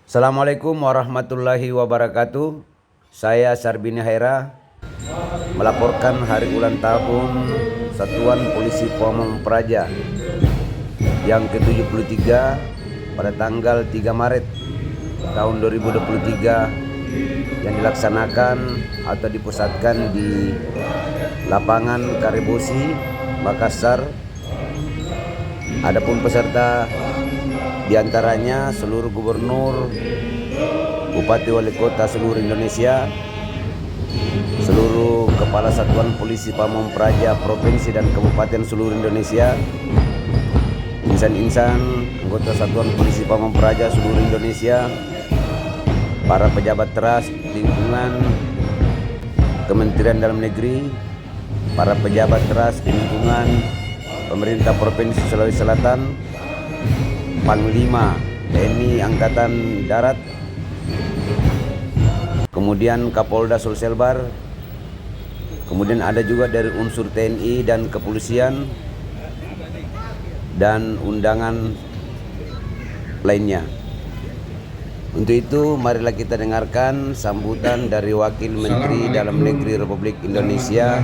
Assalamualaikum warahmatullahi wabarakatuh. Saya Sarbini Haira melaporkan hari ulang tahun Satuan Polisi Pamong Praja yang ke-73 pada tanggal 3 Maret tahun 2023 yang dilaksanakan atau dipusatkan di lapangan Karebosi, Makassar. Adapun peserta diantaranya seluruh gubernur, bupati, wali kota seluruh Indonesia, seluruh kepala satuan polisi Pamong Praja provinsi dan kabupaten seluruh Indonesia, insan-insan anggota satuan polisi Pamong Praja seluruh Indonesia, para pejabat teras lingkungan Kementerian Dalam Negeri, para pejabat teras lingkungan pemerintah Provinsi Sulawesi Selatan, Panglima TNI Angkatan Darat, kemudian Kapolda Sulselbar, kemudian ada juga dari unsur TNI dan kepolisian, dan undangan lainnya. Untuk itu, marilah kita dengarkan sambutan dari Wakil Menteri Dalam Negeri Republik Indonesia,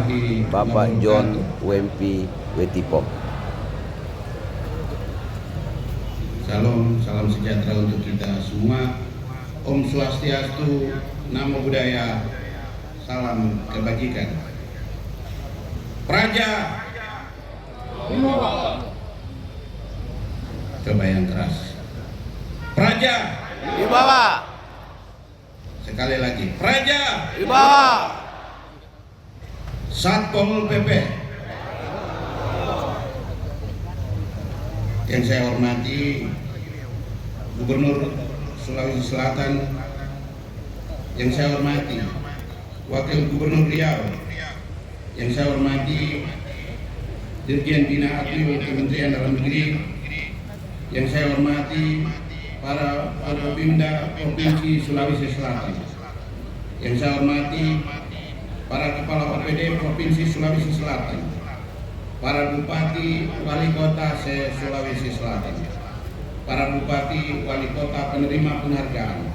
Bapak John Wempi Wetipo. Salam sejahtera untuk kita semua. Om Swastiastu, Namo Buddhaya, salam kebajikan. Praja, coba yang keras. Praja, di bawah. Sekali lagi, Praja, Di bawah. Satpol PP. Yang saya hormati Gubernur Sulawesi Selatan, yang saya hormati Wakil Gubernur Riau, yang saya hormati Dirjen Bina Aktif Kementerian Dalam Negeri, yang saya hormati para Bimda Provinsi Sulawesi Selatan, yang saya hormati para Kepala OPD Provinsi Sulawesi Selatan, para Bupati Wali Kota Sulawesi Selatan, para Bupati Wali Kota penerima penghargaan,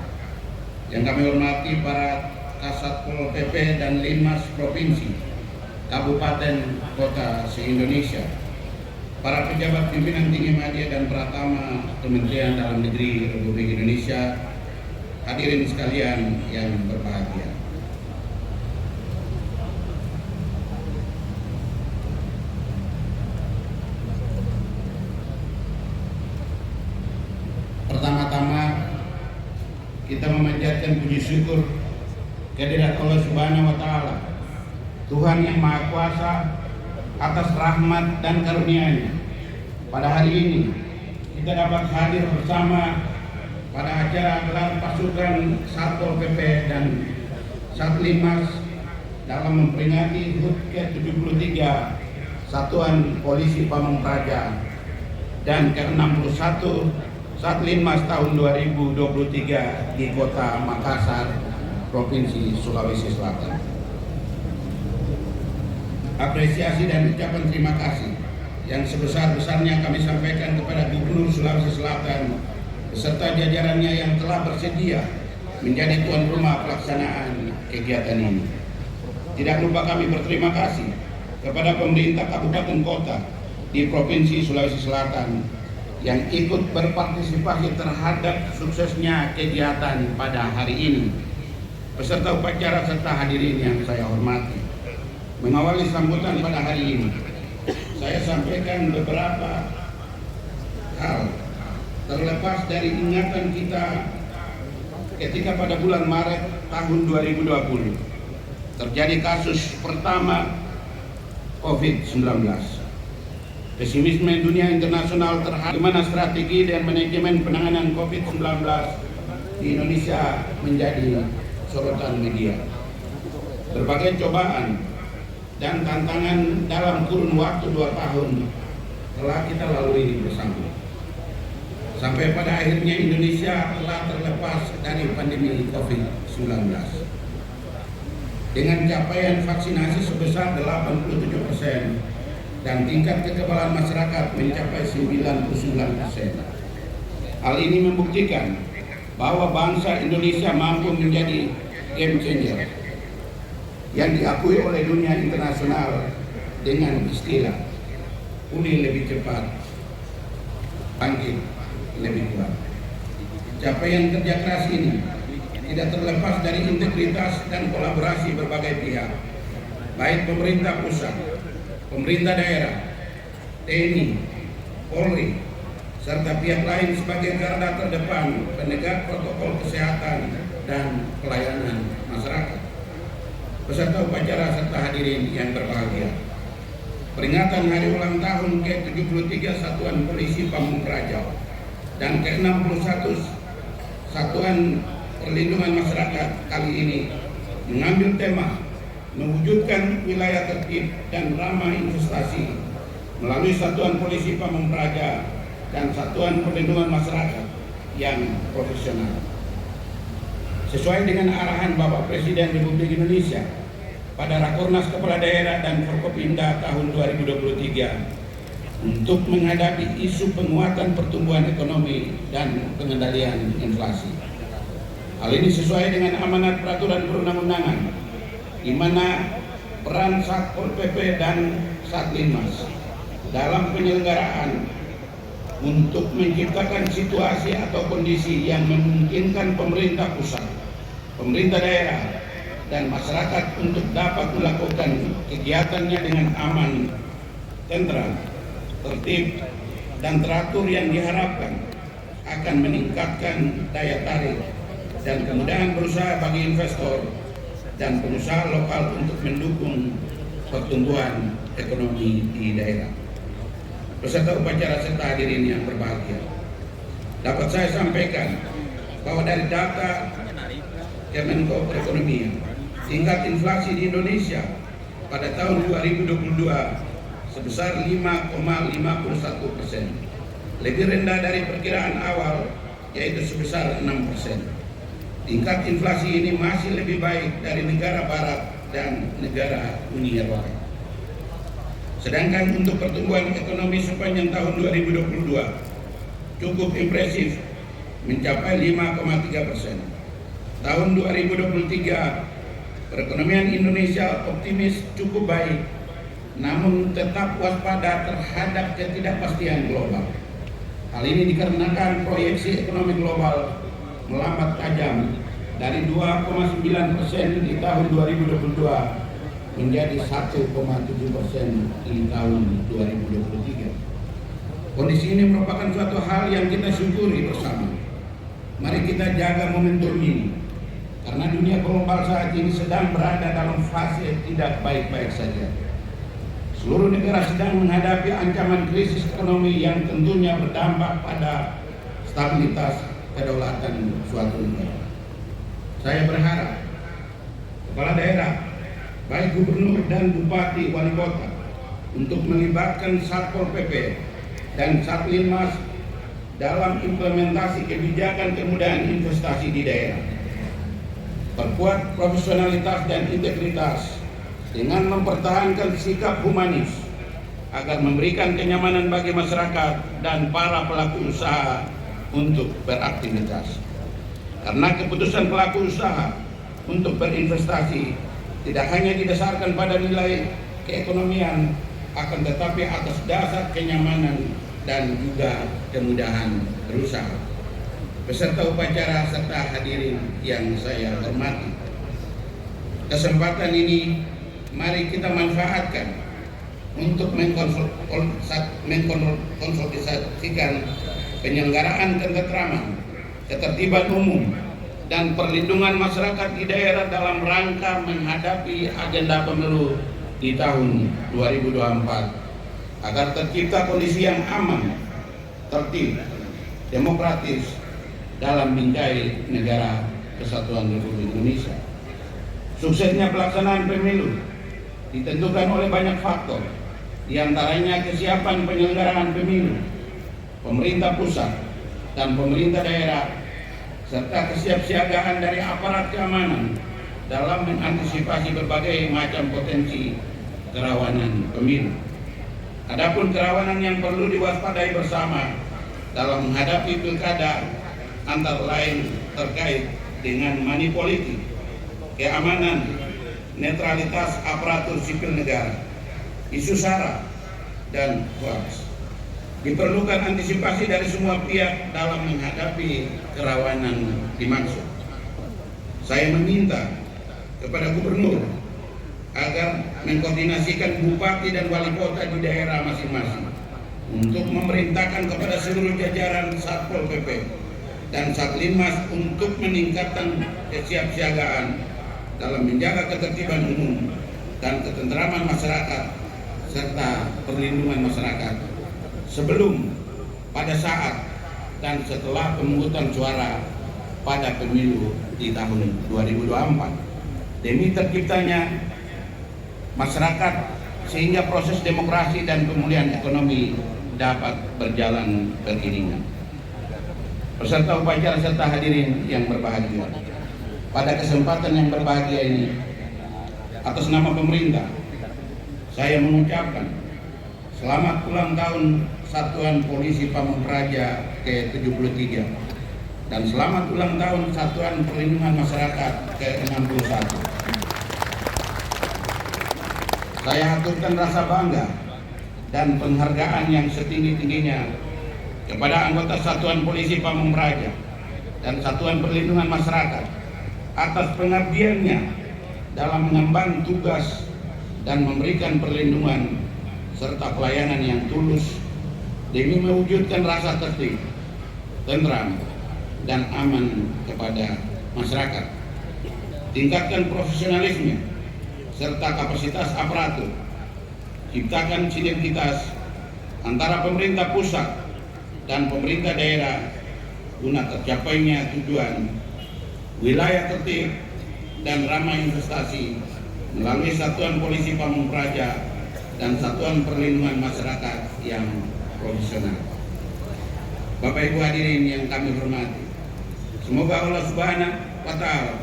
yang kami hormati para Kasatpol PP dan Linmas Provinsi, Kabupaten, Kota se-Indonesia, para pejabat pimpinan tinggi media dan pratama Kementerian Dalam Negeri Republik Indonesia, hadirin sekalian yang berbahagia. Pertama-tama kita memanjatkan puji syukur kehadirat Allah Subhanahu wa Ta'ala, Tuhan yang Maha Kuasa, atas rahmat dan karunia-Nya. Pada hari ini kita dapat hadir bersama pada acara gelar pasukan Satpol PP dan Satlinmas dalam memperingati HUT ke-73 Satuan Polisi Pamong Praja dan ke-61 Satlinmas tahun 2023 di Kota Makassar, Provinsi Sulawesi Selatan. Apresiasi dan ucapan terima kasih yang sebesar-besarnya kami sampaikan kepada Gubernur Sulawesi Selatan beserta jajarannya yang telah bersedia menjadi tuan rumah pelaksanaan kegiatan ini. Tidak lupa kami berterima kasih kepada pemerintah kabupaten kota di Provinsi Sulawesi Selatan yang ikut berpartisipasi terhadap suksesnya kegiatan pada hari ini. Peserta upacara serta hadirin yang saya hormati, mengawali sambutan pada hari ini, saya sampaikan beberapa hal terlepas dari ingatan kita ketika pada bulan Maret tahun 2020 terjadi kasus pertama COVID-19. Pesimisme dunia internasional terhadap bagaimana strategi dan manajemen penanganan COVID-19 di Indonesia menjadi sorotan media. Berbagai cobaan dan tantangan dalam kurun waktu 2 tahun telah kita lalui bersama. Sampai pada akhirnya Indonesia telah terlepas dari pandemi COVID-19. Dengan capaian vaksinasi sebesar 87% dan tingkat kekebalan masyarakat mencapai 99%. Hal ini membuktikan bahwa bangsa Indonesia mampu menjadi game changer yang diakui oleh dunia internasional dengan istilah pulih lebih cepat, bangkit lebih kuat. Capaian kerja keras ini tidak terlepas dari integritas dan kolaborasi berbagai pihak, baik pemerintah pusat, pemerintah daerah, TNI, Polri, serta pihak lain sebagai garda terdepan penegak protokol kesehatan dan pelayanan masyarakat. Peserta upacara serta hadirin yang berbahagia, peringatan hari ulang tahun ke-73 Satuan Polisi Pamung Praja dan ke-61 Satuan Perlindungan Masyarakat kali ini mengambil tema mewujudkan wilayah tertib dan ramah investasi melalui Satuan Polisi Pamung Praja dan Satuan Perlindungan Masyarakat yang profesional. Sesuai dengan arahan Bapak Presiden Republik Indonesia pada Rakornas Kepala Daerah dan Forkopimda tahun 2023 untuk menghadapi isu penguatan pertumbuhan ekonomi dan pengendalian inflasi. Hal ini sesuai dengan amanat peraturan perundang-undangan, di mana peran Satpol PP dan Satlinmas dalam penyelenggaraan untuk menciptakan situasi atau kondisi yang memungkinkan pemerintah pusat, pemerintah daerah, dan masyarakat untuk dapat melakukan kegiatannya dengan aman, tentram, tertib, dan teratur yang diharapkan akan meningkatkan daya tarik dan kemudahan berusaha bagi investor dan pengusaha lokal untuk mendukung pertumbuhan ekonomi di daerah. Peserta upacara serta hadirin yang berbahagia, dapat saya sampaikan bahwa dari data Kemenko Perekonomian, tingkat inflasi di Indonesia pada tahun 2022 sebesar 5,51%, lebih rendah dari perkiraan awal yaitu sebesar 6%. Tingkat inflasi ini masih lebih baik dari negara barat dan negara Uni Eropa. Sedangkan untuk pertumbuhan ekonomi sepanjang tahun 2022 cukup impresif, mencapai 5,3%. Tahun 2023 perekonomian Indonesia optimis cukup baik, namun tetap waspada terhadap ketidakpastian global. Hal ini dikarenakan proyeksi ekonomi global melambat tajam dari 2,9% di tahun 2022 menjadi 1,7% di tahun 2023. Kondisi ini merupakan suatu hal yang kita syukuri bersama. Mari kita jaga momentum ini, karena dunia global saat ini sedang berada dalam fase tidak baik-baik saja. Seluruh negara sedang menghadapi ancaman krisis ekonomi yang tentunya berdampak pada stabilitas kedaulatan suatu negara. Saya berharap kepala daerah, baik gubernur dan bupati wali kota, untuk melibatkan Satpol PP dan Satlinmas dalam implementasi kebijakan kemudahan investasi di daerah. Perkuat profesionalitas dan integritas dengan mempertahankan sikap humanis agar memberikan kenyamanan bagi masyarakat dan para pelaku usaha untuk beraktivitas. Karena keputusan pelaku usaha untuk berinvestasi tidak hanya didasarkan pada nilai keekonomian, akan tetapi atas dasar kenyamanan dan juga kemudahan berusaha. Peserta upacara serta hadirin yang saya hormati, kesempatan ini mari kita manfaatkan untuk mengkonsolidasikan penyelenggaraan ketentraman, ketertiban umum, dan perlindungan masyarakat di daerah dalam rangka menghadapi agenda pemilu di tahun 2024 agar tercipta kondisi yang aman, tertib, demokratis dalam bingkai negara Kesatuan Republik Indonesia. Suksesnya pelaksanaan pemilu ditentukan oleh banyak faktor, di antaranya kesiapan penyelenggaraan pemilu, pemerintah pusat dan pemerintah daerah, serta kesiapsiagaan dari aparat keamanan dalam mengantisipasi berbagai macam potensi kerawanan pemilu. Adapun kerawanan yang perlu diwaspadai bersama dalam menghadapi pilkada antara lain terkait dengan money politik, keamanan, netralitas aparatur sipil negara, isu SARA, dan hoaks. Diperlukan antisipasi dari semua pihak dalam menghadapi kerawanan dimaksud. Saya meminta kepada gubernur agar mengkoordinasikan bupati dan wali kota di daerah masing-masing untuk memerintahkan kepada seluruh jajaran Satpol PP dan Satlinmas untuk meningkatkan kesiapsiagaan dalam menjaga ketertiban umum dan ketentraman masyarakat serta perlindungan masyarakat sebelum, pada saat, dan setelah pemungutan suara pada pemilu di tahun 2024 demi terciptanya masyarakat sehingga proses demokrasi dan pemulihan ekonomi dapat berjalan beriringan. Peserta upacara serta hadirin yang berbahagia, pada kesempatan yang berbahagia ini, atas nama pemerintah, saya mengucapkan selamat ulang tahun Satuan Polisi Pamung Praja ke-73 dan selamat ulang tahun Satuan Perlindungan Masyarakat ke-61. Saya aturkan rasa bangga dan penghargaan yang setinggi-tingginya kepada anggota Satuan Polisi Pamung Praja dan Satuan Perlindungan Masyarakat atas pengabdiannya dalam mengemban tugas dan memberikan perlindungan serta pelayanan yang tulus demi mewujudkan rasa tertib, tentram, dan aman kepada masyarakat. Tingkatkan profesionalisme serta kapasitas aparatur, ciptakan sinergitas antara pemerintah pusat dan pemerintah daerah guna tercapainya tujuan wilayah tertib dan ramah investasi melalui Satuan Polisi Pamung Praja dan Satuan Perlindungan Masyarakat yang profesional. Bapak Ibu hadirin yang kami hormati, semoga Allah Subhanahu wa Ta'ala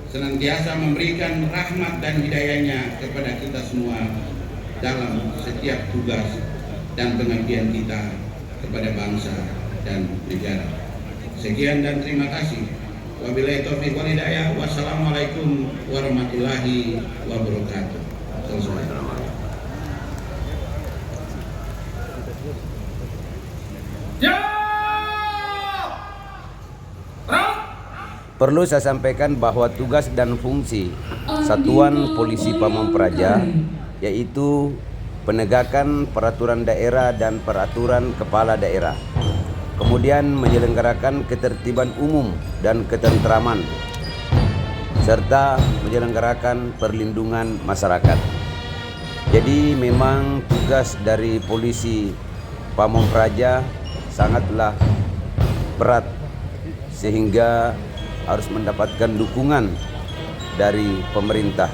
senantiasa memberikan rahmat dan hidayahnya kepada kita semua dalam setiap tugas dan pengabdian kita kepada bangsa dan negara. Sekian dan terima kasih. Wabillahi taufiq wal hidayah. Wassalamualaikum warahmatullahi wabarakatuh. Perlu saya sampaikan bahwa tugas dan fungsi Satuan Polisi Pamung Praja yaitu penegakan peraturan daerah dan peraturan kepala daerah, kemudian menyelenggarakan ketertiban umum dan ketentraman, serta menyelenggarakan perlindungan masyarakat. Jadi memang tugas dari Polisi Pamung Praja sangatlah berat sehingga harus mendapatkan dukungan dari pemerintah.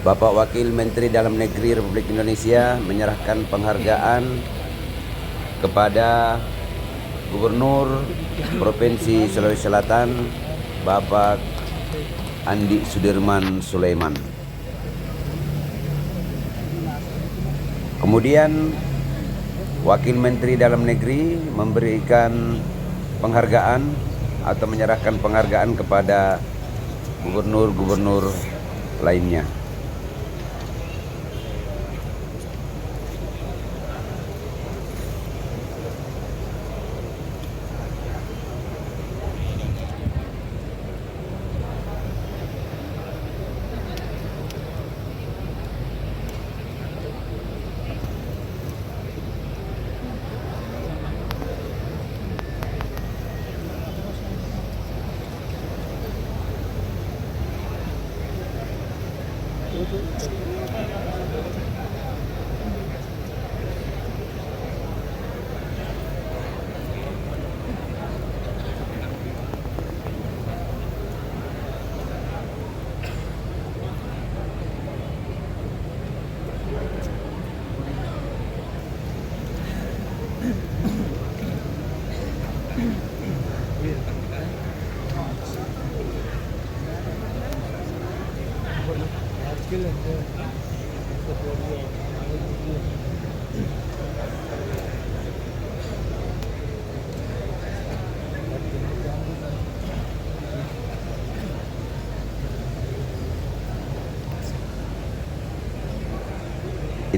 Bapak Wakil Menteri Dalam Negeri Republik Indonesia menyerahkan penghargaan kepada Gubernur Provinsi Sulawesi Selatan Bapak Andi Sudirman Sulaiman. Kemudian Wakil Menteri Dalam Negeri memberikan penghargaan atau menyerahkan penghargaan kepada gubernur-gubernur lainnya.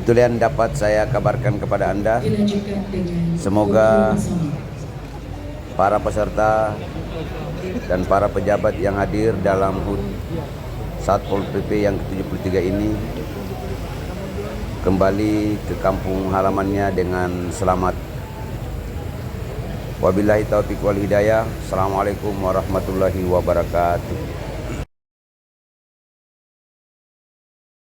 Itulah yang dapat saya kabarkan kepada Anda. Dilanjutkan dengan Semoga bersama. para peserta dan para pejabat yang hadir dalam HUT Satpol PP yang ke-73 ini kembali ke kampung halamannya dengan selamat. Wabillahi taufiq wal hidayah. Assalamualaikum warahmatullahi wabarakatuh.